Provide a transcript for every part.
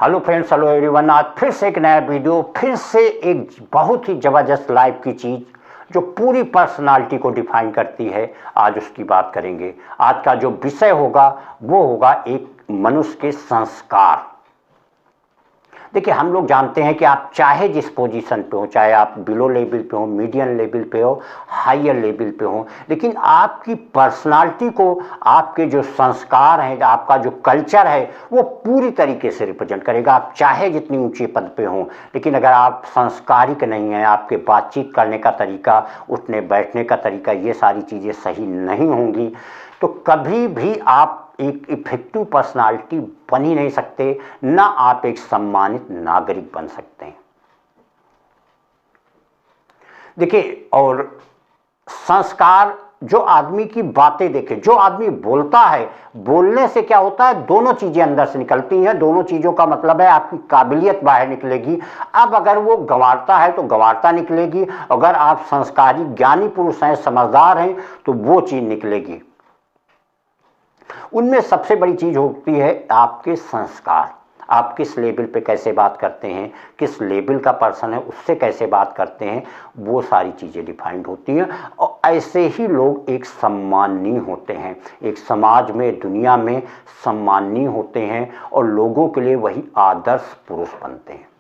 Hello friends, hello everyone. आज फिर से एक नया वीडियो, फिर से एक बहुत ही ज़बरदस्त लाइफ की चीज़ जो पूरी पर्सनालिटी को डिफाइन करती है, आज उसकी बात करेंगे। आज का जो विषय होगा वो होगा एक मनुष्य के संस्कार। देखिए, हम लोग जानते हैं कि आप चाहे जिस पोजीशन पे हो, चाहे आप बिलो लेवल पे हो, मीडियम लेवल पे हो, हायर लेवल पे हो, लेकिन आपकी पर्सनालिटी को आपके जो संस्कार हैं, आपका जो कल्चर है, वो पूरी तरीके से रिप्रेजेंट करेगा। आप चाहे जितनी ऊंचे पद पे हों, लेकिन अगर आप संस्कारिक नहीं हैं, आपके बातचीत करने का तरीका, उठने बैठने का तरीका, ये सारी चीज़ें सही नहीं होंगी, तो कभी भी आप एक इफेक्टिव पर्सनालिटी बन ही नहीं सकते, ना आप एक सम्मानित नागरिक बन सकते हैं। देखिए, और संस्कार जो आदमी की बातें देखे, जो आदमी बोलता है, बोलने से क्या होता है, दोनों चीजें अंदर से निकलती हैं। दोनों चीजों का मतलब है आपकी काबिलियत बाहर निकलेगी। अब अगर वो गंवारता है तो गंवारता निकलेगी, अगर आप संस्कारी ज्ञानी पुरुष हैं, समझदार हैं, तो वो चीज निकलेगी। उनमें सबसे बड़ी चीज होती है आपके संस्कार। आप किस लेवल पे कैसे बात करते हैं, किस लेवल का पर्सन है, उससे कैसे बात करते हैं, वो सारी चीज़ें डिफाइंड होती हैं। और ऐसे ही लोग एक सम्माननीय होते हैं, एक समाज में, दुनिया में सम्माननीय होते हैं, और लोगों के लिए वही आदर्श पुरुष बनते हैं।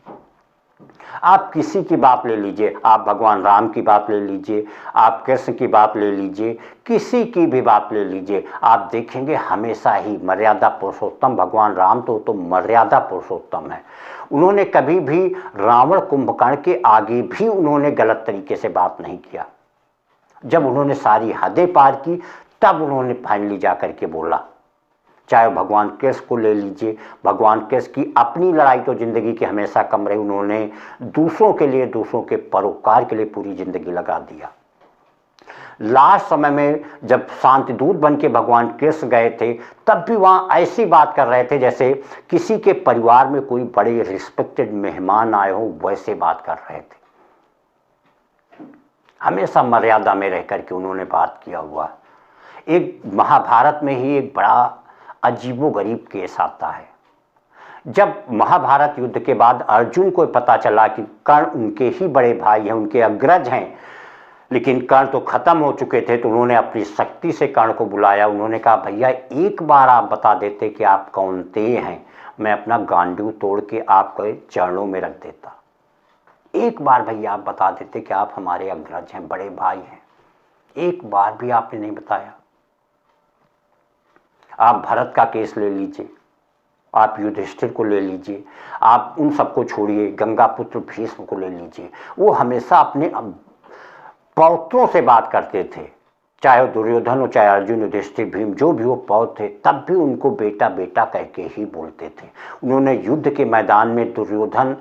आप किसी की बात ले लीजिए, आप भगवान राम की बात ले लीजिए, आप कृष्ण की बात ले लीजिए, किसी की भी बात ले लीजिए, आप देखेंगे हमेशा ही मर्यादा पुरुषोत्तम भगवान राम तो मर्यादा पुरुषोत्तम है। उन्होंने कभी भी रावण कुंभकर्ण के आगे भी उन्होंने गलत तरीके से बात नहीं किया। जब उन्होंने सारी हदें पार की, तब उन्होंने फाइनली जा करके बोला। चाहे भगवान कृष्ण को ले लीजिए, भगवान कृष्ण की अपनी लड़ाई तो जिंदगी की हमेशा कम रही। उन्होंने दूसरों के लिए, दूसरों के परोपकार के लिए पूरी जिंदगी लगा दिया। लास्ट समय में जब शांति दूत बन के भगवान कृष्ण गए थे, तब भी वहां ऐसी बात कर रहे थे जैसे किसी के परिवार में कोई बड़े रिस्पेक्टेड मेहमान आए हो, वैसे बात कर रहे थे। हमेशा मर्यादा में रह करके उन्होंने बात किया हुआ। एक महाभारत में ही एक बड़ा अजीबोगरीब केस आता है। जब महाभारत युद्ध के बाद अर्जुन को पता चला कि कर्ण उनके ही बड़े भाई हैं, उनके अग्रज हैं, लेकिन कर्ण तो खत्म हो चुके थे, तो उन्होंने अपनी शक्ति से कर्ण को बुलाया। उन्होंने कहा, भैया एक बार आप बता देते कि आप कौन थे हैं, मैं अपना गांडू तोड़ के आपके चरणों में रख देता। एक बार भैया आप बता देते कि आप हमारे अग्रज हैं, बड़े भाई हैं। एक बार भी आपने नहीं बताया। आप भरत का केस ले लीजिए, आप युधिष्ठिर को ले लीजिए, आप उन सबको छोड़िए, गंगा पुत्र भीष्म को ले लीजिए। वो हमेशा अपने पौत्रों से बात करते थे, चाहे दुर्योधन हो, चाहे अर्जुन, युधिष्ठिर, भीम, जो भी वो पौत्र थे, तब भी उनको बेटा बेटा कह के ही बोलते थे। उन्होंने युद्ध के मैदान में दुर्योधन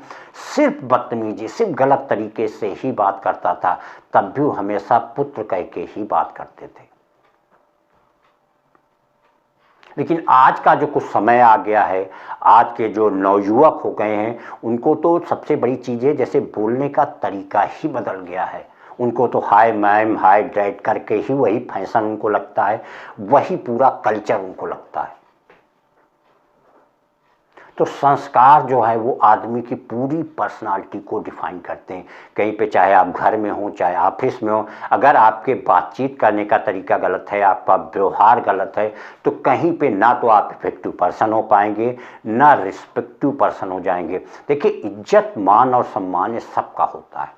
सिर्फ बदतमीजी, सिर्फ गलत तरीके से ही बात करता था, तब भी वो हमेशा पुत्र कह के ही बात करते थे। लेकिन आज का जो कुछ समय आ गया है, आज के जो नवयुवक हो गए हैं, उनको तो सबसे बड़ी चीज़ है, जैसे बोलने का तरीका ही बदल गया है। उनको तो हाय मैम, हाय डैड करके ही वही फैशन उनको लगता है, वही पूरा कल्चर उनको लगता है। तो संस्कार जो है वो आदमी की पूरी पर्सनालिटी को डिफाइन करते हैं। कहीं पे, चाहे आप घर में हो, चाहे ऑफिस में हो, अगर आपके बातचीत करने का तरीका गलत है, आपका व्यवहार गलत है, तो कहीं पे ना तो आप इफेक्टिव पर्सन हो पाएंगे, ना रिस्पेक्टिव पर्सन हो जाएंगे। देखिए, इज्जत, मान और सम्मान ये सबका होता है।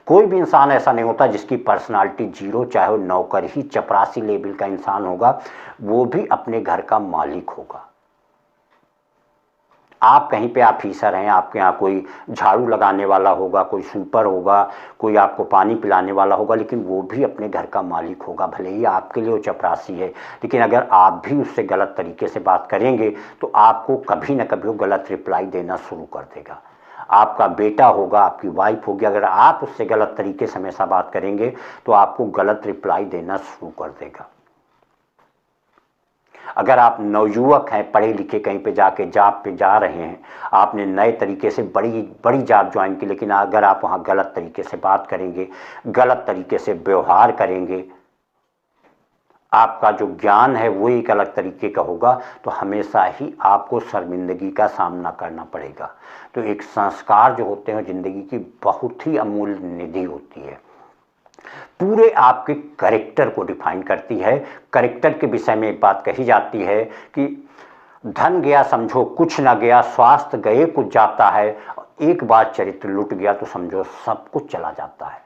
कोई भी इंसान ऐसा नहीं होता जिसकी पर्सनालिटी जीरो, चाहे वो नौकर ही चपरासी लेवल का इंसान होगा, वो भी अपने घर का मालिक होगा। आप कहीं पे ऑफिसर हैं, आपके यहाँ कोई झाड़ू लगाने वाला होगा, कोई स्वीपर होगा, कोई आपको पानी पिलाने वाला होगा, लेकिन वो भी अपने घर का मालिक होगा। भले ही आपके लिए वो चपरासी है, लेकिन अगर आप भी उससे गलत तरीके से बात करेंगे तो आपको कभी ना कभी वो गलत रिप्लाई देना शुरू कर देगा। आपका बेटा होगा, आपकी वाइफ होगी, अगर आप उससे गलत तरीके से हमेशा बात करेंगे तो आपको गलत रिप्लाई देना शुरू कर देगा। अगर आप नवयुवक हैं, पढ़े लिखे, कहीं पे जाके जॉब पे जा रहे हैं, आपने नए तरीके से बड़ी बड़ी जॉब ज्वाइन की, लेकिन अगर आप वहाँ गलत तरीके से बात करेंगे, गलत तरीके से व्यवहार करेंगे, आपका जो ज्ञान है वो एक अलग तरीके का होगा, तो हमेशा ही आपको शर्मिंदगी का सामना करना पड़ेगा। तो एक संस्कार जो होते हैं ज़िंदगी की बहुत ही अमूल्य निधि होती है, पूरे आपके कैरेक्टर को डिफाइन करती है। कैरेक्टर के विषय में एक बात कही जाती है कि धन गया समझो कुछ ना गया, स्वास्थ्य गए कुछ जाता है, एक बार चरित्र लुट गया तो समझो सब कुछ चला जाता है।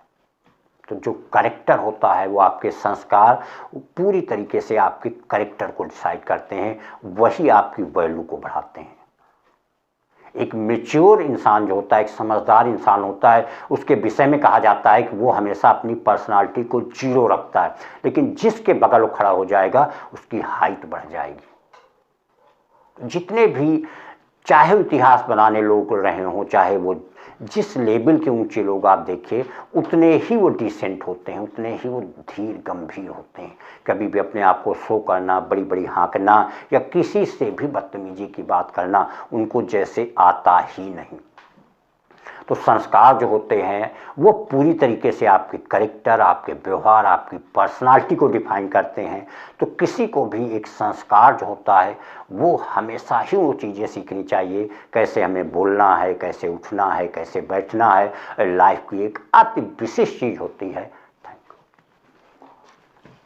तो जो कैरेक्टर होता है वो आपके संस्कार पूरी तरीके से आपके कैरेक्टर को डिसाइड करते हैं, वही आपकी वैल्यू को बढ़ाते हैं। एक मैच्योर इंसान जो होता है, एक समझदार इंसान होता है, उसके विषय में कहा जाता है कि वो हमेशा अपनी पर्सनालिटी को जीरो रखता है, लेकिन जिसके बगल वो खड़ा हो जाएगा उसकी हाइट बढ़ जाएगी। जितने भी चाहे इतिहास बनाने लोग रहे हों, चाहे वो जिस लेवल के ऊंचे लोग आप देखिए, उतने ही वो डिसेंट होते हैं, उतने ही वो धीर गंभीर होते हैं। कभी भी अपने आप को शो करना, बड़ी बड़ी हाँकना या किसी से भी बदतमीजी की बात करना उनको जैसे आता ही नहीं। तो संस्कार जो होते हैं वो पूरी तरीके से आपके कैरेक्टर, आपके व्यवहार, आपकी पर्सनालिटी को डिफाइन करते हैं। तो किसी को भी एक संस्कार जो होता है वो हमेशा ही वो चीज़ें सीखनी चाहिए, कैसे हमें बोलना है, कैसे उठना है, कैसे बैठना है। लाइफ की एक अति विशिष्ट चीज़ होती है